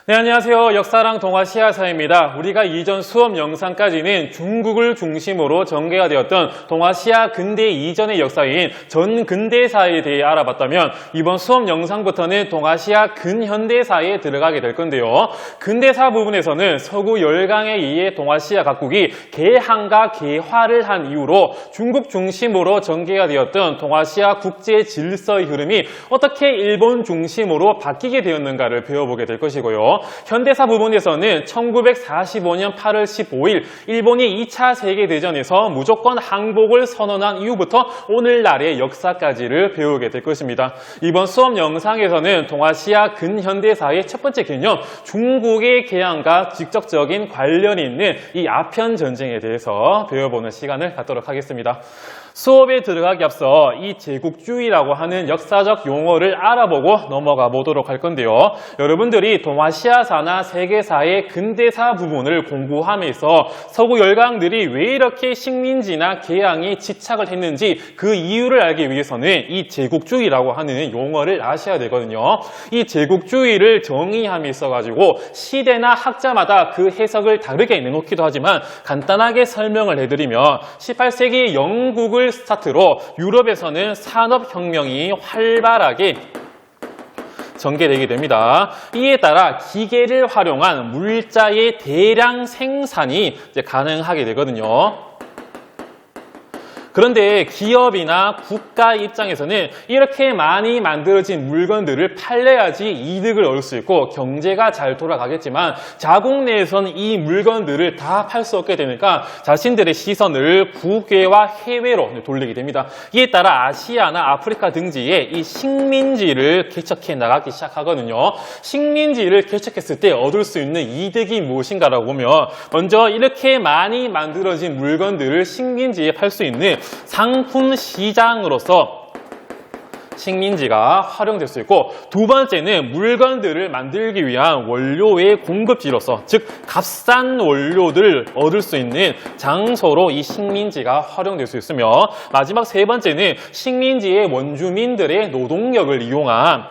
네, 안녕하세요. 역사랑 동아시아사입니다. 우리가 이전 수업 영상까지는 중국을 중심으로 전개가 되었던 동아시아 근대 이전의 역사인 전근대사에 대해 알아봤다면 이번 수업 영상부터는 동아시아 근현대사에 들어가게 될 건데요. 근대사 부분에서는 서구 열강에 의해 동아시아 각국이 개항과 개화를 한 이후로 중국 중심으로 전개가 되었던 동아시아 국제 질서의 흐름이 어떻게 일본 중심으로 바뀌게 되었는가를 배워보게 될 것이고요. 현대사 부분에서는 1945년 8월 15일 일본이 2차 세계대전에서 무조건 항복을 선언한 이후부터 오늘날의 역사까지를 배우게 될 것입니다. 이번 수업 영상에서는 동아시아 근현대사의 첫 번째 개념, 중국의 개항과 직접적인 관련이 있는 이 아편 전쟁에 대해서 배워보는 시간을 갖도록 하겠습니다. 수업에 들어가기 앞서 이 제국주의라고 하는 역사적 용어를 알아보고 넘어가 보도록 할 건데요. 여러분들이 동아시아사나 세계사의 근대사 부분을 공부함에서 서구 열강들이 왜 이렇게 식민지나 개항에 집착을 했는지 그 이유를 알기 위해서는 이 제국주의라고 하는 용어를 아셔야 되거든요. 이 제국주의를 정의함에 있어가지고 시대나 학자마다 그 해석을 다르게 내놓기도 하지만 간단하게 설명을 해드리면 18세기 영국을 스타트로 유럽에서는 산업혁명이 활발하게 전개되게 됩니다. 이에 따라 기계를 활용한 물자의 대량 생산이 가능하게 되거든요. 그런데 기업이나 국가 입장에서는 이렇게 많이 만들어진 물건들을 팔려야지 이득을 얻을 수 있고 경제가 잘 돌아가겠지만 자국 내에서는 이 물건들을 다 팔 수 없게 되니까 자신들의 시선을 국외와 해외로 돌리게 됩니다. 이에 따라 아시아나 아프리카 등지에 이 식민지를 개척해 나가기 시작하거든요. 식민지를 개척했을 때 얻을 수 있는 이득이 무엇인가라고 보면 먼저 이렇게 많이 만들어진 물건들을 식민지에 팔 수 있는 상품 시장으로서 식민지가 활용될 수 있고, 두 번째는 물건들을 만들기 위한 원료의 공급지로서, 즉 값싼 원료들을 얻을 수 있는 장소로 이 식민지가 활용될 수 있으며, 마지막 세 번째는 식민지의 원주민들의 노동력을 이용한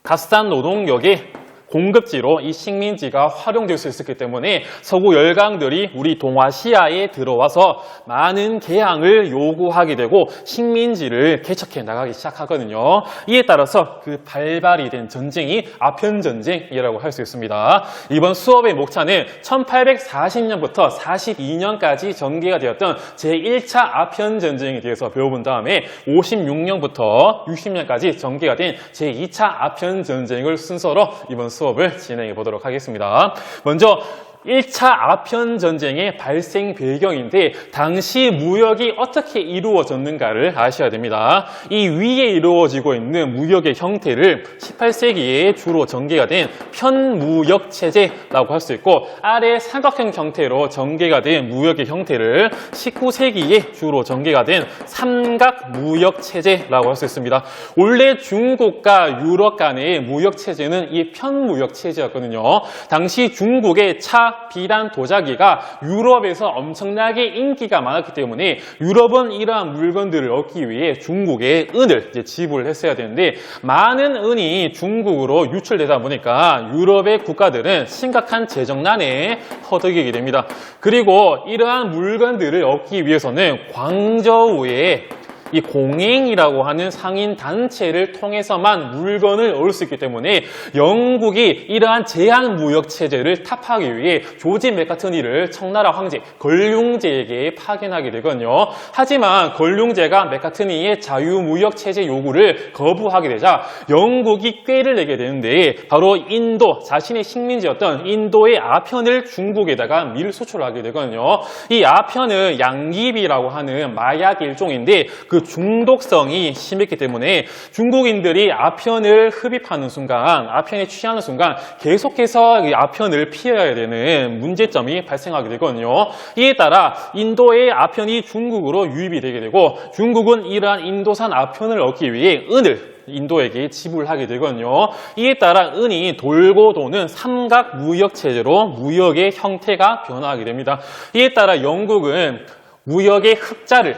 값싼 노동력의 공급지로 이 식민지가 활용될 수 있었기 때문에 서구 열강들이 우리 동아시아에 들어와서 많은 개항을 요구하게 되고 식민지를 개척해 나가기 시작하거든요. 이에 따라서 그 발발이 된 전쟁이 아편전쟁이라고 할 수 있습니다. 이번 수업의 목차는 1840년부터 42년까지 전개가 되었던 제1차 아편전쟁에 대해서 배워본 다음에 56년부터 60년까지 전개가 된 제2차 아편전쟁을 순서로 이번 수업을 진행해 보도록 하겠습니다. 먼저 1차 아편전쟁의 발생 배경인데 당시 무역이 어떻게 이루어졌는가를 아셔야 됩니다. 이 위에 이루어지고 있는 무역의 형태를 18세기에 주로 전개가 된 편무역체제라고 할 수 있고, 아래 삼각형 형태로 전개가 된 무역의 형태를 19세기에 주로 전개가 된 삼각무역체제라고 할 수 있습니다. 원래 중국과 유럽 간의 무역체제는 이 편무역체제였거든요. 당시 중국의 차, 비단, 도자기가 유럽에서 엄청나게 인기가 많았기 때문에 유럽은 이러한 물건들을 얻기 위해 중국에 은을 지불을 했어야 되는데, 많은 은이 중국으로 유출되다 보니까 유럽의 국가들은 심각한 재정난에 허덕이게 됩니다. 그리고 이러한 물건들을 얻기 위해서는 광저우에 이 공행이라고 하는 상인 단체를 통해서만 물건을 얻을 수 있기 때문에 영국이 이러한 제한 무역 체제를 타파하기 위해 조지 맥카트니를 청나라 황제 걸륭제에게 파견하게 되거든요. 하지만 걸륭제가 맥카트니의 자유무역 체제 요구를 거부하게 되자 영국이 꾀를 내게 되는데, 바로 인도, 자신의 식민지였던 인도의 아편을 중국에다가 밀수출하게 되거든요. 이 아편은 양귀비라고 하는 마약 일종인데 그 중독성이 심했기 때문에 중국인들이 아편을 흡입하는 순간, 아편에 취하는 순간 계속해서 이 아편을 피해야 되는 문제점이 발생하게 되거든요. 이에 따라 인도의 아편이 중국으로 유입이 되게 되고, 중국은 이러한 인도산 아편을 얻기 위해 은을 인도에게 지불하게 되거든요. 이에 따라 은이 돌고 도는 삼각무역체제로 무역의 형태가 변화하게 됩니다. 이에 따라 영국은 무역의 흑자를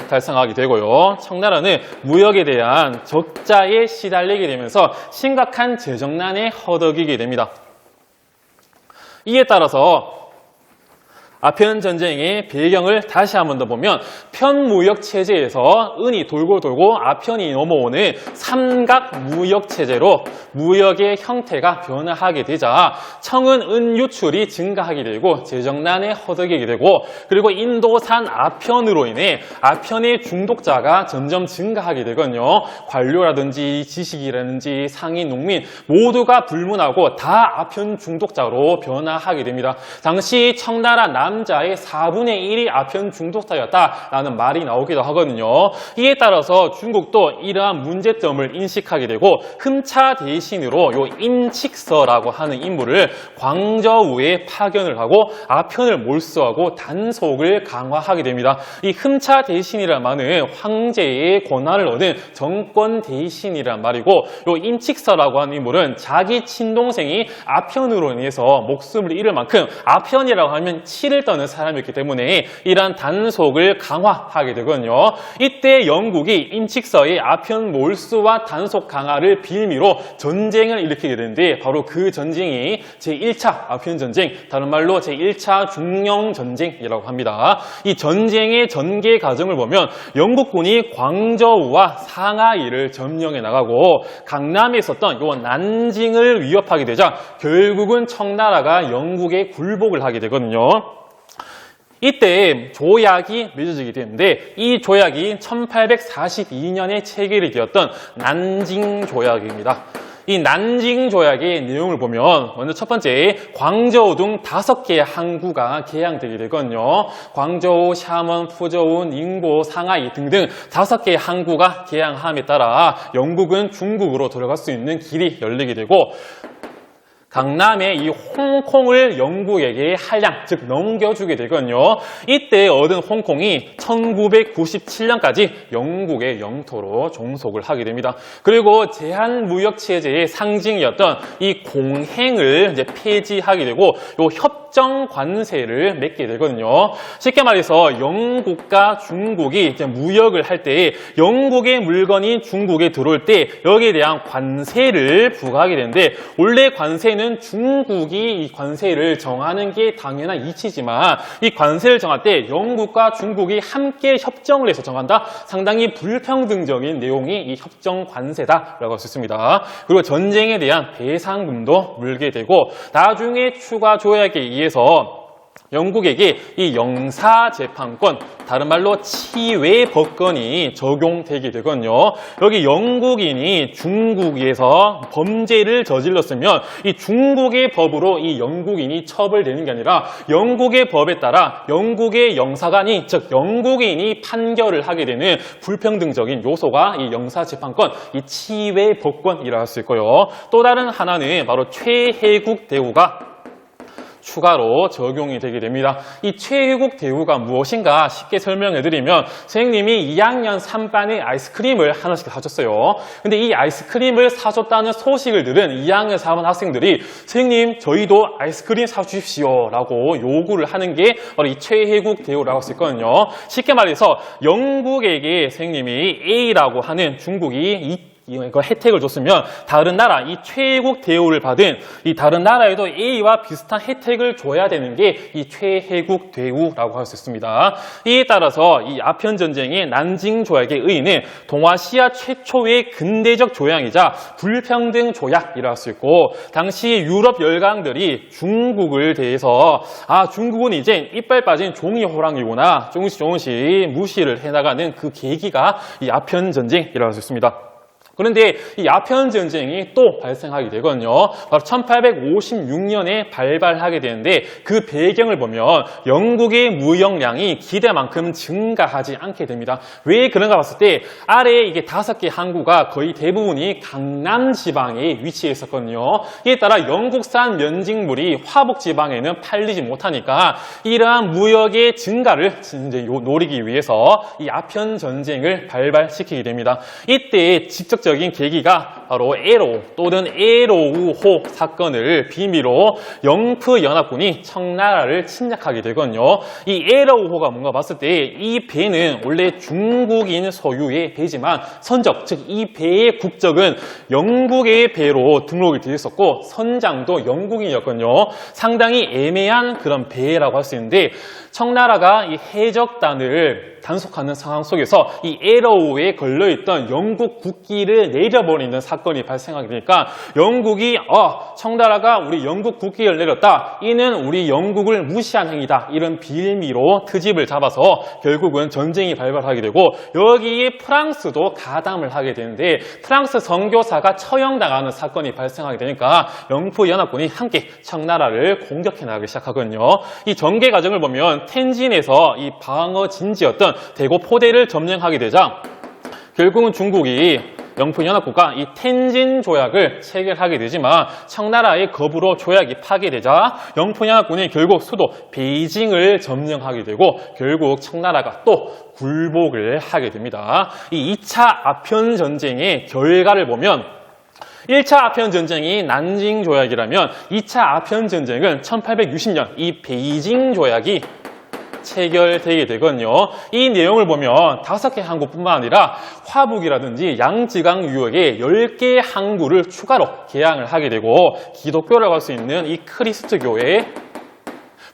달성하게 되고요. 청나라는 무역에 대한 적자에 시달리게 되면서 심각한 재정난에 허덕이게 됩니다. 이에 따라서 아편 전쟁의 배경을 다시 한 번 더 보면 편무역 체제에서 은이 돌고 돌고 아편이 넘어오는 삼각 무역 체제로 무역의 형태가 변화하게 되자 청은 은 유출이 증가하게 되고 재정난에 허덕이게 되고 그리고 인도산 아편으로 인해 아편의 중독자가 점점 증가하게 되거든요. 관료라든지 지식이라든지 상인, 농민 모두가 불문하고 다 아편 중독자로 변화하게 됩니다. 당시 청나라 남자의 4분의 1이 아편 중독자였다라는 말이 나오기도 하거든요. 이에 따라서 중국도 이러한 문제점을 인식하게 되고 흠차 대신으로 요 임칙서라고 하는 인물을 광저우에 파견을 하고 아편을 몰수하고 단속을 강화하게 됩니다. 이 흠차 대신이란 말은 황제의 권한을 얻은 정권 대신이란 말이고 요 임칙서라고 하는 인물은 자기 친동생이 아편으로 인해서 목숨을 잃을 만큼 아편이라고 하면 치를 떠는 사람이었기 때문에 이러한 단속을 강화하게 되거든요. 이때 영국이 임칙서의 아편 몰수와 단속 강화를 빌미로 전쟁을 일으키게 되는데 바로 그 전쟁이 제1차 아편 전쟁, 다른 말로 제1차 중령 전쟁이라고 합니다. 이 전쟁의 전개 과정을 보면 영국군이 광저우와 상하이를 점령해 나가고 강남에 있었던 요 난징을 위협하게 되자 결국은 청나라가 영국에 굴복을 하게 되거든요. 이때 조약이 맺어지게 되는데 이 조약이 1842년에 체결이 되었던 난징 조약입니다. 이 난징 조약의 내용을 보면 먼저 첫 번째 광저우 등 5개의 항구가 개항되게 되거든요. 광저우, 샤먼, 푸저우, 닝보, 상하이 등등 5개의 항구가 개항함에 따라 영국은 중국으로 들어갈 수 있는 길이 열리게 되고 강남의 이 홍콩을 영국에게 할량, 즉 넘겨주게 되거든요. 이때 얻은 홍콩이 1997년까지 영국의 영토로 종속을 하게 됩니다. 그리고 제한무역체제의 상징이었던 이 공행을 이제 폐지하게 되고 요 협정 관세를 맺게 되거든요. 쉽게 말해서 영국과 중국이 이제 무역을 할 때 영국의 물건이 중국에 들어올 때 여기에 대한 관세를 부과하게 되는데 원래 관세는 중국이 이 관세를 정하는 게 당연한 이치지만 이 관세를 정할 때 영국과 중국이 함께 협정을 해서 정한다? 상당히 불평등적인 내용이 이 협정 관세다라고 할 수 있습니다. 그리고 전쟁에 대한 배상금도 물게 되고 나중에 추가 조약에 의해서 영국에게 이 영사재판권, 다른 말로 치외법권이 적용되게 되거든요. 여기 영국인이 중국에서 범죄를 저질렀으면 이 중국의 법으로 이 영국인이 처벌되는 게 아니라 영국의 법에 따라 영국의 영사관이, 즉 영국인이 판결을 하게 되는 불평등적인 요소가 이 영사재판권, 이 치외법권이라 할 수 있고요. 또 다른 하나는 바로 최혜국 대우가 추가로 적용이 되게 됩니다. 이 최혜국 대우가 무엇인가 쉽게 설명해드리면 선생님이 2학년 3반에 아이스크림을 하나씩 사줬어요. 근데 이 아이스크림을 사줬다는 소식을 들은 2학년 4반 학생들이 선생님 저희도 아이스크림 사주십시오 라고 요구를 하는 게 바로 이 최혜국 대우라고 할 수 있거든요. 쉽게 말해서 영국에게 선생님이 A라고 하는 중국이 이거 혜택을 줬으면 다른 나라, 이 최혜국 대우를 받은 이 다른 나라에도 A와 비슷한 혜택을 줘야 되는 게 이 최혜국 대우라고 할 수 있습니다. 이에 따라서 이 아편 전쟁의 난징 조약의 의의는 동아시아 최초의 근대적 조약이자 불평등 조약이라 할 수 있고 당시 유럽 열강들이 중국을 대해서 중국은 이제 이빨 빠진 종이 호랑이구나 조금씩 무시를 해나가는 그 계기가 이 아편 전쟁이라 할 수 있습니다. 그런데 이 아편 전쟁이 또 발생하게 되거든요. 바로 1856년에 발발하게 되는데 그 배경을 보면 영국의 무역량이 기대만큼 증가하지 않게 됩니다. 왜 그런가 봤을 때 아래에 이게 5개 항구가 거의 대부분이 강남 지방에 위치해 있었거든요. 이에 따라 영국산 면직물이 화북 지방에는 팔리지 못하니까 이러한 무역의 증가를 이제 노리기 위해서 이 아편 전쟁을 발발시키게 됩니다. 이때 직접 직접적인 계기가 바로 에로 또는 에로우호 사건을 비미로 영프연합군이 청나라를 침략하게 되거든요. 이 에로우호가 뭔가 봤을 때 이 배는 원래 중국인 소유의 배지만 선적, 즉 이 배의 국적은 영국의 배로 등록이 되어 있었고 선장도 영국인이었거든요. 상당히 애매한 그런 배라고 할 수 있는데 청나라가 이 해적단을 단속하는 상황 속에서 이 에로우에 걸려있던 영국 국기를 내려버리는 사건이 발생하게 되니까 영국이 청나라가 우리 영국 국기를 내렸다. 이는 우리 영국을 무시한 행위다. 이런 빌미로 트집을 잡아서 결국은 전쟁이 발발하게 되고 여기에 프랑스도 가담을 하게 되는데 프랑스 선교사가 처형당하는 사건이 발생하게 되니까 영프연합군이 함께 청나라를 공격해 나가기 시작하거든요. 이 전개 과정을 보면 텐진에서 이 방어 진지였던 대고 포대를 점령하게 되자 결국은 중국이 영프연합국과 이 텐진 조약을 체결하게 되지만 청나라의 거부로 조약이 파기되자 영프연합군이 결국 수도 베이징을 점령하게 되고 결국 청나라가 또 굴복을 하게 됩니다. 이 2차 아편전쟁의 결과를 보면 1차 아편전쟁이 난징 조약이라면 2차 아편전쟁은 1860년 이 베이징 조약이 체결되게 되거든요. 이 내용을 보면 5개 항구뿐만 아니라 화북이라든지 양지강 유역에 10개의 항구를 추가로 개항을 하게 되고 기독교라고 할 수 있는 이 크리스트교의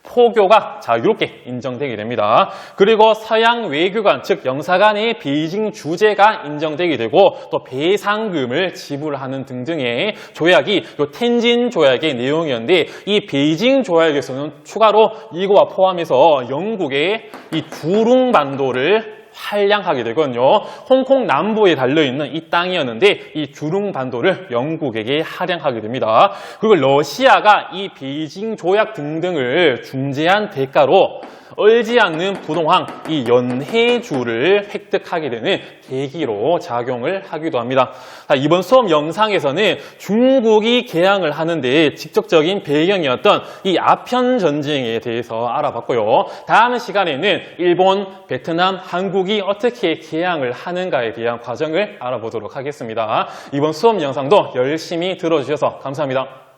포교가 자유롭게 인정되게 됩니다. 그리고 서양 외교관, 즉 영사관의 베이징 주재가 인정되게 되고 또 배상금을 지불하는 등등의 조약이 이 텐진 조약의 내용이었는데 이 베이징 조약에서는 추가로 이거와 포함해서 영국의 이 주룽반도를 할량하게 되거든요. 홍콩 남부에 달려있는 이 땅이었는데 이 주룽반도를 영국에게 할양하게 됩니다. 그리고 러시아가 이 베이징 조약 등등을 중재한 대가로 얼지 않는 부동항 이 연해주를 획득하게 되는 계기로 작용을 하기도 합니다. 이번 수업 영상에서는 중국이 개항을 하는데 직접적인 배경이었던 이 아편 전쟁에 대해서 알아봤고요. 다음 시간에는 일본, 베트남, 한국이 어떻게 개항을 하는가에 대한 과정을 알아보도록 하겠습니다. 이번 수업 영상도 열심히 들어주셔서 감사합니다.